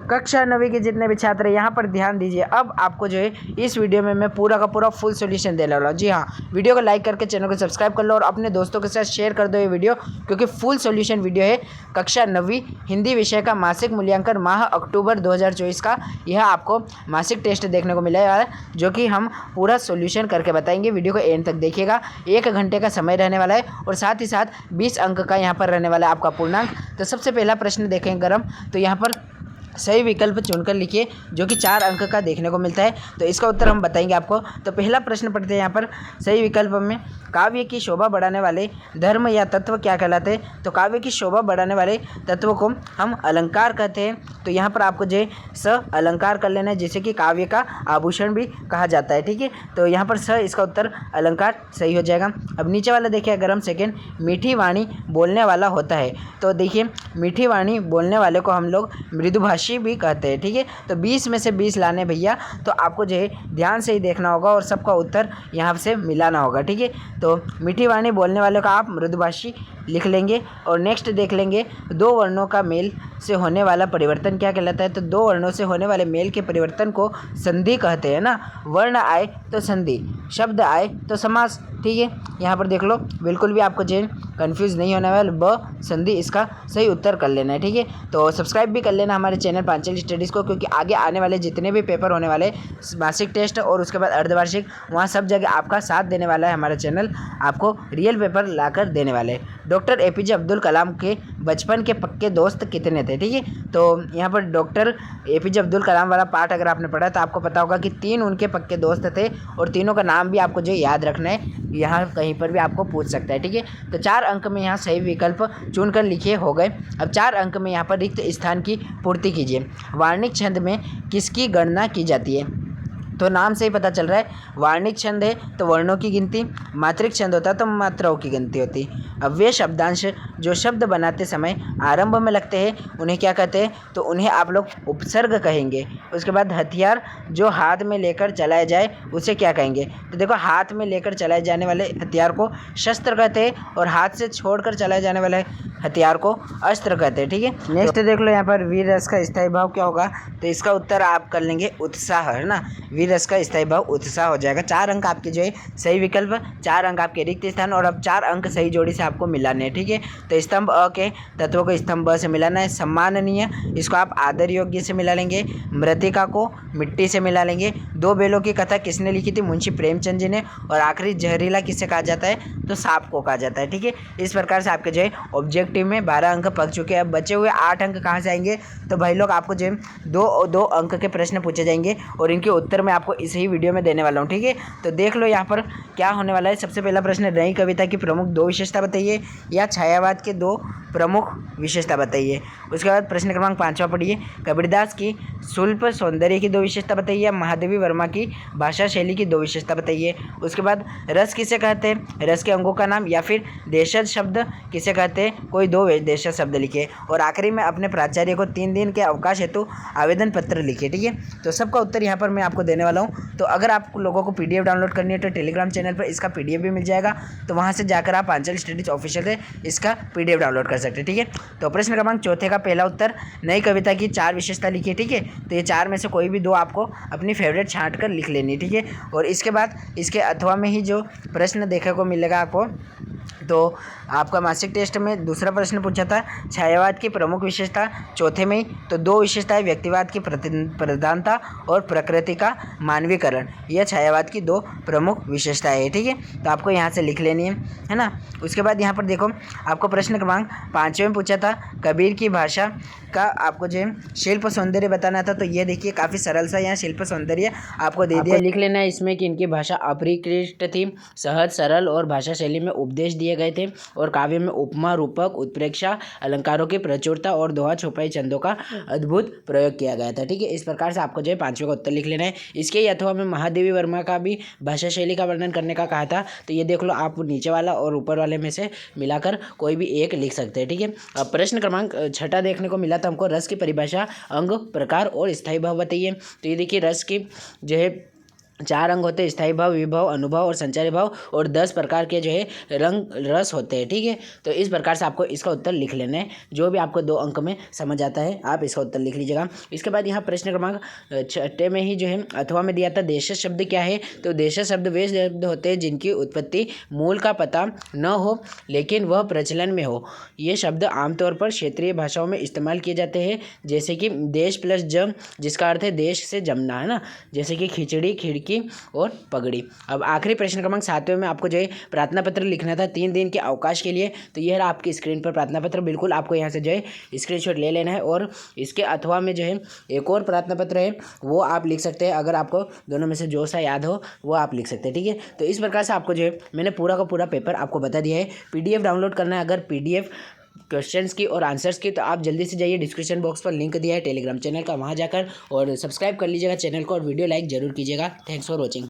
कक्षा 9वीं के जितने भी छात्र हैं यहाँ पर ध्यान दीजिए। अब आपको जो है इस वीडियो में मैं पूरा का पूरा फुल सॉल्यूशन देने वाला हूँ। जी हाँ, वीडियो को लाइक करके चैनल को सब्सक्राइब कर लो और अपने दोस्तों के साथ शेयर कर दो ये वीडियो, क्योंकि फुल सॉल्यूशन वीडियो है कक्षा 9वीं हिंदी विषय का मासिक मूल्यांकन माह अक्टूबर 2024 का। यह आपको मासिक टेस्ट देखने को मिलेगा, जो कि हम पूरा सॉल्यूशन करके बताएंगे। वीडियो को एंड तक देखिएगा। 1 घंटे का समय रहने वाला है और साथ ही साथ 20 अंक का यहाँ पर रहने वाला है आपका पूर्णांक। तो सबसे पहला प्रश्न देखेंगे अगर हम, तो यहाँ पर सही विकल्प चुनकर लिखिए, जो कि 4 अंक का देखने को मिलता है। तो इसका उत्तर हम बताएंगे आपको। तो पहला प्रश्न पढ़ते हैं यहाँ पर सही विकल्प में, काव्य की शोभा बढ़ाने वाले धर्म या तत्व क्या कहलाते हैं? तो काव्य की शोभा बढ़ाने वाले तत्व को हम अलंकार कहते हैं। तो यहाँ पर आपको जो स अलंकार कर लेना है, जिसे कि काव्य का आभूषण भी कहा जाता है। ठीक है, तो यहाँ पर स इसका उत्तर अलंकार सही हो जाएगा। अब नीचे वाला देखिए अगर हम सेकेंड, मीठी वाणी बोलने वाला होता है। तो देखिए मीठी वाणी बोलने वाले को हम लोग मृदुभाषी भी कहते हैं। ठीक है, तो 20 में से 20 लाने भैया, तो आपको जो है ध्यान से ही देखना होगा और सबका उत्तर यहाँ से मिलाना होगा। ठीक है, तो मीठी वाणी बोलने वाले का आप मृदुभाषी लिख लेंगे। और नेक्स्ट देख लेंगे, 2 वर्णों का मेल से होने वाला परिवर्तन क्या कहलाता है? तो 2 वर्णों से होने वाले मेल के परिवर्तन को संधि कहते हैं ना। वर्ण आए तो संधि, शब्द आए तो समास। ठीक है, यहाँ पर देख लो, बिल्कुल भी आपको जो कंफ्यूज नहीं होने वाला, ब संधि इसका सही उत्तर कर लेना है। ठीक है, तो सब्सक्राइब भी कर लेना हमारे चैनल पांचाली स्टडीज़ को, क्योंकि आगे आने वाले जितने भी पेपर होने वाले, मासिक टेस्ट और उसके बाद अर्धवार्षिक, वहाँ सब जगह आपका साथ देने वाला है हमारा चैनल, आपको रियल पेपर लाकर देने वाले हैं। डॉक्टर APJ अब्दुल कलाम के बचपन के पक्के दोस्त कितने थे? ठीक है, तो यहाँ पर डॉक्टर APJ अब्दुल कलाम वाला पार्ट अगर आपने पढ़ा तो आपको पता होगा कि 3 उनके पक्के दोस्त थे और तीनों का नाम भी आपको जो याद रखना है, यहाँ कहीं पर भी आपको पूछ सकता है। ठीक है, तो 4 अंक में यहाँ सही विकल्प चुनकर लिखिए, हो गए। अब 4 अंक में यहाँ पर रिक्त स्थान की पूर्ति कीजिए। वार्णिक छंद में किसकी गणना की जाती है? तो नाम से ही पता चल रहा है, वार्णिक छंद है तो वर्णों की गिनती, मात्रिक छंद होता है तो मात्राओं की गिनती होती। अब वे शब्दांश जो शब्द बनाते समय आरंभ में लगते हैं उन्हें क्या कहते हैं? तो उन्हें आप लोग उपसर्ग कहेंगे। उसके बाद हथियार जो हाथ में लेकर चलाया जाए उसे क्या कहेंगे? तो देखो, हाथ में लेकर चलाए जाने वाले हथियार को शस्त्र कहते हैं और हाथ से छोड़कर चलाए जाने वाले हथियार को अस्त्र कहते हैं। ठीक है, नेक्स्ट देख लो यहाँ पर वीर रस का स्थायी भाव क्या होगा? तो इसका उत्तर आप कर लेंगे उत्साह, है ना। वीर रस का स्थायी भाव उत्साह हो जाएगा। 4 अंक आपके जो है सही विकल्प, 4 अंक आपके रिक्त स्थान, और अब 4 अंक सही जोड़ी से आपको मिलाने हैं। ठीक है, तो स्तंभ अ के तत्वों को स्तंभ ब से मिलाना है। सम्माननीय, इसको आप आदर योग्य से मिला लेंगे। मृतिका को मिट्टी से मिला लेंगे। 2 बैलों की कथा किसने लिखी थी? मुंशी प्रेमचंद जी ने। और आखिरी जहरीला किसे कहा जाता है? तो सांप को कहा जाता है। ठीक है, इस प्रकार से आपके जो है ऑब्जेक्टिव में 12 अंक पक चुके हैं। अब बचे हुए 8 अंक कहाँ से आएंगे? तो भाई लोग आपको जो है 2 अंक के प्रश्न पूछे जाएंगे और इनके उत्तर मैं आपको इस ही वीडियो में देने वाला हूँ। ठीक है, तो देख लो यहाँ पर क्या होने वाला है। सबसे पहला प्रश्न, नई कविता की प्रमुख 2 विशेषता बताइए, या छायावाद के 2 प्रमुख विशेषता बताइए। उसके बाद प्रश्न क्रमांक 5वां पढ़िए, कबीरदास की शिल्प सौंदर्य की 2 विशेषता बताइए, या महादेवी वर्मा की भाषा शैली की 2 विशेषता बताइए। उसके बाद रस किसे कहते हैं? रस के अंगों का नाम, या फिर देशज शब्द किसे कहते हैं? कोई 2 देशज शब्द लिखिए। और आखिरी में अपने प्राचार्य को 3 दिन के अवकाश हेतु आवेदन पत्र लिखिए। ठीक है, तो सबका उत्तर यहाँ पर मैं आपको देने वाला हूँ। तो अगर आप लोगों को PDF डाउनलोड करनी है तो टेलीग्राम चैनल पर इसका PDF भी मिल जाएगा, तो वहाँ से जाकर आप पांचाली स्टडीज ऑफिशियल से इसका PDF डाउनलोड कर सकते हैं। ठीक है, तो प्रश्न क्रमांक 4 का पहला उत्तर, नई कविता की 4 विशेषता लिखिए। ठीक है, तो ये 4 में से कोई भी 2 आपको अपनी फेवरेट छांट कर लिख लेनी है। ठीक है, और इसके बाद इसके अथवा में ही जो प्रश्न देखने को मिलेगा आपको, तो आपका मासिक टेस्ट में दूसरा प्रश्न पूछा था छायावाद की प्रमुख विशेषता, चौथे में ही तो 2 विशेषताएं, व्यक्तिवाद की प्रधानता और प्रकृति का मानवीकरण, यह छायावाद की 2 प्रमुख विशेषताएं है। ठीक है, तो आपको यहाँ से लिख लेनी है ना। उसके बाद यहाँ पर देखो, आपको प्रश्न क्रमांक 5वें में पूछा था कबीर की भाषा का आपको जो है शिल्प सौंदर्य बताना था। तो ये देखिए काफ़ी सरल सा यहाँ शिल्प सौंदर्य आपको दे दिया। लिख लेना है इसमें कि इनकी भाषा अपरिकृष्ट थी, सहज, सरल और भाषा शैली में उपदेश दिए गए थे, और काव्य में उपमा, रूपक, उत्प्रेक्षा, अलंकारों की प्रचुरता और दोहा छुपाई छंदों का अद्भुत प्रयोग किया गया था। ठीक है, इस प्रकार से आपको जो है 5वें का उत्तर लिख लेना है। इसके ही अथवा में महादेवी वर्मा का भी भाषा शैली का वर्णन करने का कहा था। तो ये देख लो, आप नीचे वाला और ऊपर वाले में से मिलाकर कोई भी एक लिख सकते हैं। ठीक है, अब प्रश्न क्रमांक 6 देखने को मिला था हमको, रस की परिभाषा, अंग, प्रकार और स्थायी भाव बताइए। तो ये देखिए, रस की जो है 4 अंग होते हैं, स्थायी भाव, विभव, अनुभव और संचारी भाव, और 10 प्रकार के जो है रंग रस होते हैं। ठीक है, तो इस प्रकार से आपको इसका उत्तर लिख लेना है। जो भी आपको 2 अंक में समझ आता है आप इसका उत्तर लिख लीजिएगा। इसके बाद यहाँ प्रश्न क्रमांक 6 में ही जो है अथवा में दिया था देशज शब्द क्या है। तो देशज शब्द वे शब्द होते हैं जिनकी उत्पत्ति मूल का पता न हो लेकिन वह प्रचलन में हो। ये शब्द आमतौर पर क्षेत्रीय भाषाओं में इस्तेमाल किए जाते हैं, जैसे कि देश प्लस जम, जिसका अर्थ है देश से जमना, है ना, जैसे कि खिचड़ी, खिड़की और पगड़ी। अब आखिरी प्रश्न क्रमांक 7वें में आपको जो है प्रार्थना पत्र लिखना था 3 दिन के अवकाश के लिए। तो यह रहा आपकी स्क्रीन पर प्रार्थना पत्र। बिल्कुल आपको यहाँ से जो है स्क्रीनशॉट ले लेना है, और इसके अथवा में जो है एक और प्रार्थना पत्र है वो आप लिख सकते हैं। अगर आपको दोनों में से जो सा याद हो वो आप लिख सकते हैं। ठीक है, तो इस प्रकार से आपको जो है मैंने पूरा का पूरा पेपर आपको बता दिया है। PDF डाउनलोड करना है अगर PDF क्वेश्चंस की और आंसर्स की, तो आप जल्दी से जाइए, डिस्क्रिप्शन बॉक्स पर लिंक दिया है टेलीग्राम चैनल का, वहाँ जाकर और सब्सक्राइब कर लीजिएगा चैनल को, और वीडियो लाइक जरूर कीजिएगा। Thanks for watching.